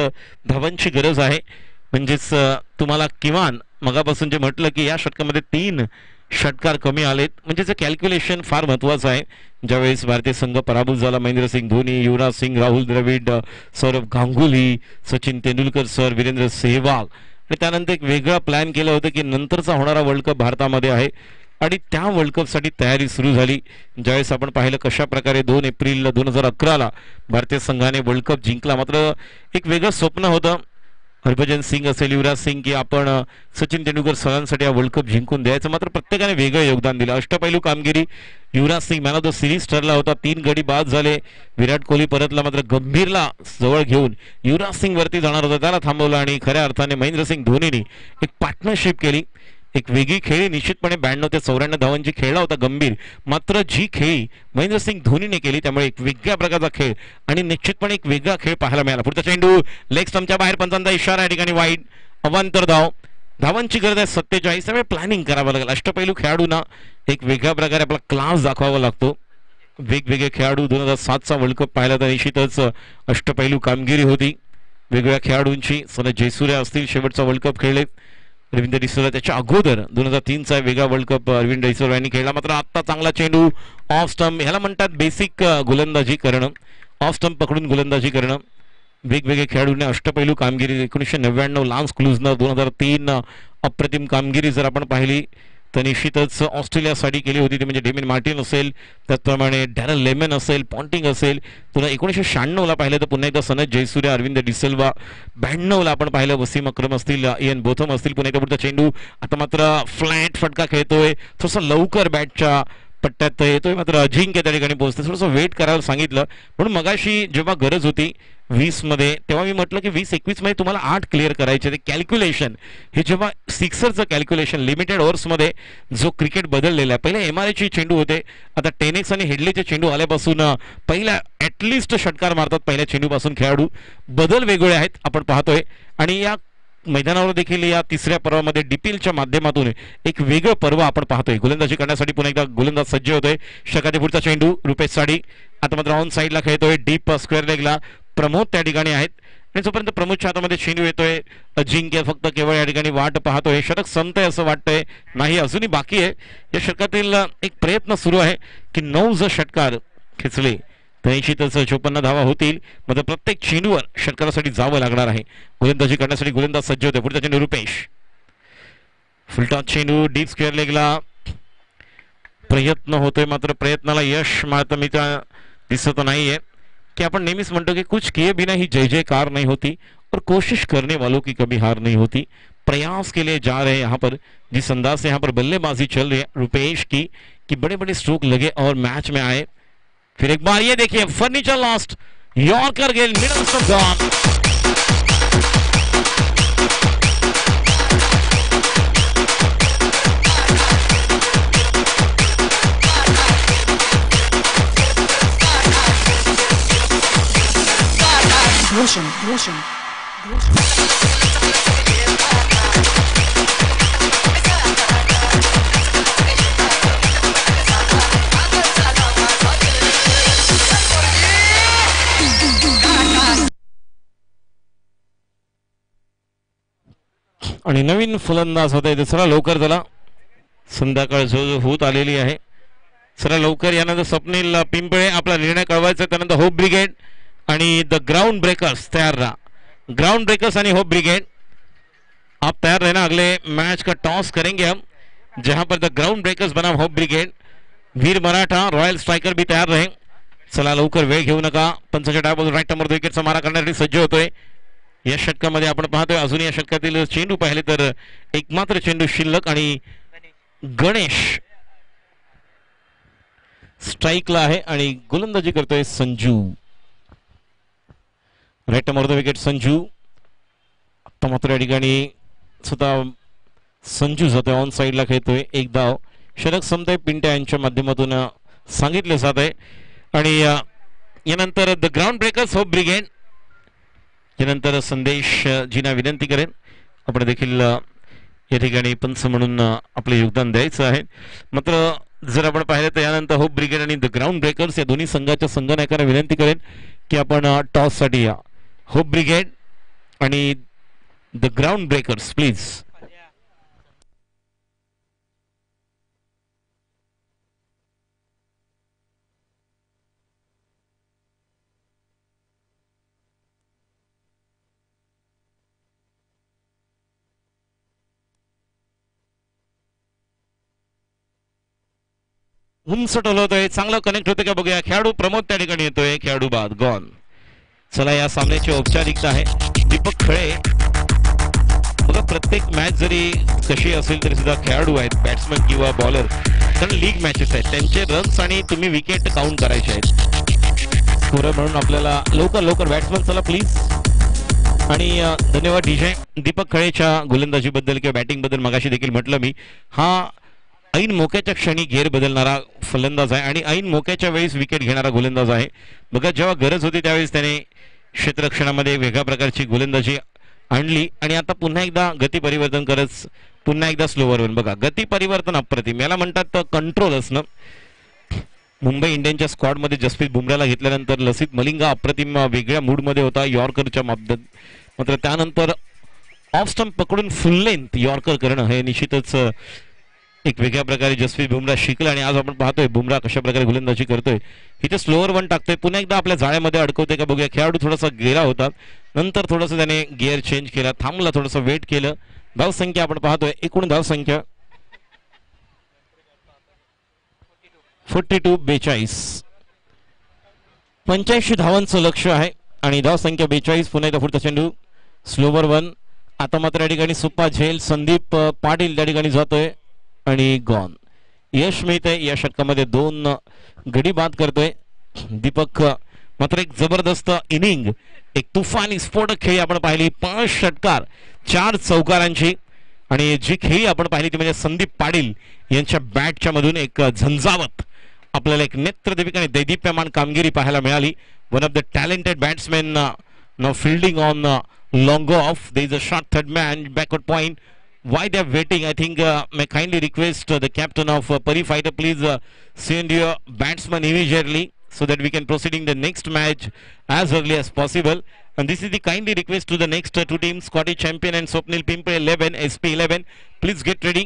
धावांची गरज आहे। म्हणजेच तुम्हाला किमान मगापासून जे म्हटलं की या षटकामध्ये 3 षटकार कमी आलेत, म्हणजे जे कॅल्क्युलेशन फार महत्वाचं आहे। ज्यावेळेस भारतीय संघ पराभूत झाला, महेंद्रसिंग धोनी, युवराज सिंग, राहुल द्रविड, सौरभ गांगुली, सचिन तेंडुलकर सर, वीरेंद्र सेहवाग, आणि त्यानंतर एक वेगळा प्लॅन केला होता की नंतरचा होणारा वर्ल्ड कप भारतामध्ये आहे आणि त्या वर्ल्ड कप साठी तयारी सुरू झाली। ज्यावेळेस आपण पाहिलं कशा प्रकारे 2 एप्रिल 2011 भारतीय संघाने वर्ल्ड कप जिंकला, मात्र एक वेगळं स्वप्न होतं हरभजन सिंग असेल, युवराज सिंग, की आपण सचिन तेंडुलकर सरांसाठी हा वर्ल्ड कप जिंकून द्यायचं, मात्र प्रत्येकाने वेगळं योगदान दिलं। अष्टपैलू कामगिरी, Yuvraj Singh man of the series ठरला होता, 3 गडी बाद झाले, विराट कोहली परतला, मात्र गंभीरला जवळ घेऊन युवराज सिंग वरती जाणार होता त्याला थांबवलं आणि खऱ्या अर्थाने महेंद्रसिंग धोनीने एक पार्टनरशिप केली। एक वेगळी खेळी निश्चितपणे 92 ते 94 धावांची खेळला होता गंभीर, मात्र जी खेळी महेंद्रसिंग धोनीने केली त्यामुळे एक वेगळ्या प्रकारचा खेळ आणि निश्चितपणे एक वेगळा खेळ पाहायला मिळाला। पुढचा चेंडू लेग स्टंपच्या बाहेर, पंचांचा इशारा या ठिकाणी वाईड, अवांतर धाव, धावांची गरज आहे 47, त्यामुळे प्लॅनिंग करावं लागेल। अष्टपैलू खेळाडूंना एक वेगळ्या प्रकारे आपला क्लास दाखवावा लागतो। वेगवेगळे खेळाडू 2007चा वर्ल्ड कप पाहिला तर निश्चितच अष्टपैलू कामगिरी होती वेगवेगळ्या खेळाडूंची। सनत जयसूर्या असतील शेवटचा वर्ल्ड कप खेळले, रवींद्र डिसोजा त्याच्या अगोदर 2003चा वेगळा वर्ल्ड कप रवींद्र डिसोजा यांनी खेळला, मात्र आता चांगला चेंडू ऑफ स्टंप, ह्याला म्हणतात बेसिक गोलंदाजी करणं, ऑफ स्टंप पकडून गोलंदाजी करणं। वेगवेगळे खेळाडूंनी अष्टपैलू कामगिरी 1999 लान्स क्लुजनर, 2003 अप्रतिम कामगिरी जर आपण पाहिली तर निश्चितच ऑस्ट्रेलियासाठी केली होती, ती म्हणजे डेमिन मार्टिन असेल, त्याचप्रमाणे डॅरल लेमन असेल, पॉन्टिंग असेल। तुला 1996 ला पाहिलं तर पुन्हा एकदा सनत जयसूर्या, अरविंद डिसिल्वा, 92 ला आपण पाहिलं वसीम अक्रम असतील, इयन बोथम असतील। पुन्हा एकदा पुढचा चेंडू आता मात्र फ्लॅट फटका खेळतोय, थोडंसं लवकर बॅटच्या पट्ट्यात येतोय, मात्र अजिंक्य त्या ठिकाणी पोहोचते। थोडंसं वेट करायला सांगितलं, म्हणून मगाशी जेव्हा गरज होती 20 मध्ये तेव्हा मी म्हटलं की 20-21 मध्ये तुम्हाला 8 क्लिअर करायचे। ते कॅल्क्युलेशन हे जेव्हा सिक्सरचं कॅल्क्युलेशन लिमिटेड ओव्हर्स मध्ये जो क्रिकेट बदललेला आहे, पहिले एमआरएचे चेंडू होते, आता 10x आणि हेडलीचे चेंडू आल्यापासून पहिल्या ॲटलिस्ट षटकार मारतात पहिल्या चेंडूपासून खेळाडू, बदल वेगळे आहेत आपण पाहतोय। आणि या मैदानावर देखील या तिसऱ्या पर्वामध्ये डीपीएलच्या माध्यमातून एक वेगळं पर्व आपण पाहतोय। गोलंदाजी करण्यासाठी पुन्हा एकदा गोलंदाज सज्ज होतोय, षटकाच्या पुढचा चेंडू रुपेश साडी आता मात्र ऑन साईडला खेळतोय, डीप स्क्वेअर लेगला प्रमोद त्या ठिकाणी आहेत, आणि जोपर्यंत प्रमोदच्या हातामध्ये चेंडू येतोय अजिंक्य फक्त केवळ या ठिकाणी वाट पाहतोय। षटक संपतंय असं वाटतंय, नाही अजूनही बाकी आहे। या षटकातील एक प्रयत्न सुरू आहे की 9 जर षटकार खेचले तर निश्चितच 54 धावा होतील, मात्र प्रत्येक चेंडूवर षटकारासाठी जावं लागणार आहे। गोलंदाजी करण्यासाठी गोलंदाज सज्ज होते, पुढचा चेंडू रुपेश, फुलटॉस चेंडू डीप स्क्वेअर लेगला प्रयत्न होतोय, मात्र प्रयत्नाला यश मात्र दिसत नाहीये। की आपण नेहमीच म्हणतो की कुछ किए बिना ही जय जयकार नहीं होती और कोशिश करने वालों की कभी हार नहीं होती। प्रयास के लिए जा रहे हैं यहाँ पर, जिस अंदाज से यहाँ पर बल्लेबाजी चल रही है रुपेश की कि बड़े बड़े स्ट्रोक लगे और मैच में आए। फिर एक बार ये देखिए फर्नीचर लास्ट यॉर्कर गेल मिडल ऑफ गॉन। Groschen. आणि नवीन फलंदाज होता आहे चला लवकर चला, संध्याकाळ जो होत आलेली आहे, चला लवकर। यानंतर स्वप्नील पिंपळे आपला निर्णय कळवायचा, त्यानंतर होप ब्रिगेड आणि द ग्राउंड ब्रेकर्स तैयार रहा। ग्राउंड ब्रेकर्स आणि होप ब्रिगेड आप तैयार रहना, अगले मैच का टॉस करेंगे हम, जहां पर द ग्राउंड ब्रेकर्स बनाम होप ब्रिगेड। वीर मराठा रॉयल स्ट्रायकर भी तैयार रहे। चला लवकर वेळ घेऊ नका, पंचाच्या डायबॉल राईट नंबर विकेटचा मारा करण्यासाठी सज्ज होतोय। या षटकामध्ये आपण पाहतोय अजून या षटकातील चेंडू पाहिले तर एकमात्र चेंडू शिल्लक आणि गणेश स्ट्राईकला आहे आणि गोलंदाजी करतोय Sanju. Right number wicket Sanju, आता मात्र या ठिकाणी स्वतः संजू जातोय ऑन साईडला खेळतोय, एक धाव षटक संपतंय पिंट्या यांच्या माध्यमातून सांगितले जात आहे। आणि यानंतर the ground breakers hope brigade, यानंतर संदेश जीना विनंती करेन आपण देखील या ठिकाणी पंच म्हणून आपले योगदान द्यायचं आहे। मात्र जर आपण पाहिलं तर यानंतर होप ब्रिगेड आणि द ग्राउंड ब्रेकर्स या दोन्ही संघाच्या संघनायकांना विनंती करेन की आपण टॉस साठी या। होप ब्रिगेड आणि द ग्राउंड ब्रेकर्स प्लीज। उंच टोलवतोय, चांगलं कनेक्ट होतं का बघूया। खेळाडू प्रमोद त्या ठिकाणी येतोय, खेळाडू बाद गॉन। चला या सामन्याची औपचारिकता आहे। दीपक खळे बघा, प्रत्येक मॅच जरी कशी असेल तरी सुद्धा खेळाडू आहेत बॅट्समन किंवा बॉलर, कारण लीग मॅचेस आहेत, त्यांचे रन्स आणि तुम्ही विकेट काउंट करायचे आहेत। स्कोरर म्हणून आपल्याला लवकर बॅट्समन चला प्लीज। आणि धन्यवाद डीजे। दीपक खळेच्या गोलंदाजीबद्दल किंवा बॅटिंग बद्दल मगाशी देखील म्हटलं मी, हा ऐन मोक्याच्या क्षणी घेर बदलणारा फलंदाज आहे आणि ऐन मोक्याच्या वेळेस विकेट घेणारा गोलंदाज आहे। बघा जेव्हा गरज होती त्यावेळेस त्याने क्षेत्ररक्षणामध्ये वेगळ्या प्रकारची गोलंदाजी आणली आणि आता पुन्हा एकदा गती परिवर्तन करत पुन्हा एकदा स्लोवर। बघा गती परिवर्तन अप्रतिम, याला म्हणतात कंट्रोल असणं। मुंबई इंडियन्सच्या स्क्वॉड मध्ये जसप्रीत बुमराला घेतल्यानंतर लसित मलिंगा अप्रतिम वेगळ्या मूड मध्ये होता यॉर्करच्या माध्यमात, मात्र त्यानंतर ऑफ स्टंप पकडून फुल लेंथ यॉर्कर करणं हे निश्चितच एक वेगळ्या प्रकारे जसप्रीत बुमराह शिकला। आणि आज आपण पाहतोय बुमराह कशा प्रकारे गोलंदाजी करतोय, इथे स्लोअर वन टाकतोय, पुन्हा एकदा आपल्या जाळ्यामध्ये अडकवतोय का बघूया। खेळाडू थोडासा गेला होता, नंतर थोडंसं त्याने गिअर चेंज केला, थांबला, थोडंसं वेट केलं। धावसंख्या आपण पाहतोय, एकूण धावसंख्या 42 85 धावांचं लक्ष आहे आणि धावसंख्या 42। पुन्हा एकदा पुढचा चेंडू स्लोवर वन, आता मात्र या ठिकाणी सुप्पा झेल संदीप पाटील त्या ठिकाणी जातोय आणि गॉन। यश मिळतंय, या षटकामध्ये 2 गडी बाद करतोय दीपक। मात्र एक जबरदस्त इनिंग, एक तुफानी स्फोटक खेळी आपण पाहिली, 5 षटकार 4 चौकारांची। आणि जी खेळी आपण पाहिली ती म्हणजे संदीप पाटील यांच्या बॅटच्या मधून एक झंझावत आपल्याला एक नेत्रदीपिका आणि दैदिप्यमान कामगिरी पाहायला मिळाली। One of the talented batsman now fielding on long off, there is a shot third man backward point. Why they are waiting? I think may kindly request the captain of Pari Fighter, please send your batsman immediately so that we can proceed in the next match as early as possible. And this is the kindly request to the next two teams, Scottish champion and Swapnil Pimple 11, SP 11. Please get ready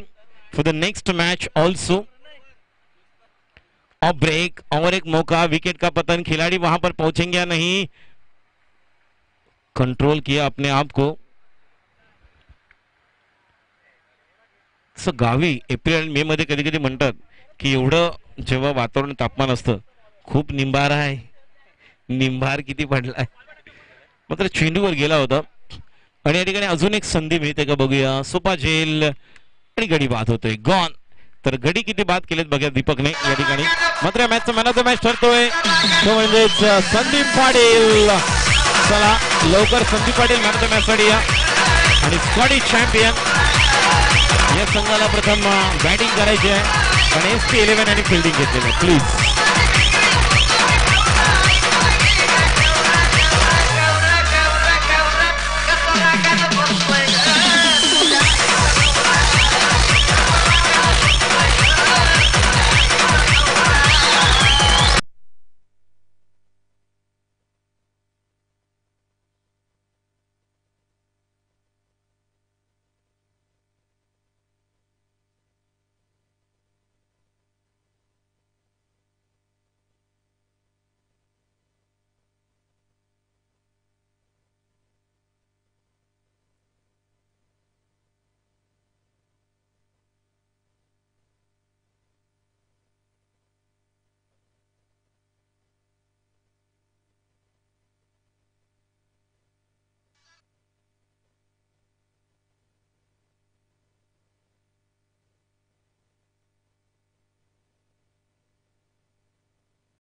for the next match also. और break और एक मौका, wicket का पतन, खिलाड़ी वहां पर पहुंचेंगे या नहीं, कंट्रोल किया अपने आप को। गावी एप्रिल आणि मे मध्ये कधी कधी म्हणतात की एवढं जेव्हा वातावरण तापमान असतं खूप निंबारा आहे, निंभार किती पडलाय, मात्र चेंडूवर गेला होता. आणि या ठिकाणी अजून एक संधी मिळते का बघूया. सोपा झेल आणि गडी बाद होतोय, गॉन. तर गडी किती बाद केलेत बघा दीपकने या ठिकाणी. मात्र मॅचचा मॅन ऑफ द मॅच ठरतोय तो म्हणजेच संदीप पाटील. चला लवकर Sandeep Patil man of the match साठी या. आणि स्कॉटिश चॅम्पियन या संघाला प्रथम बॅटिंग करायची आहे आणि ST11 आणि फिल्डिंग घेतलेली आहे. प्लीज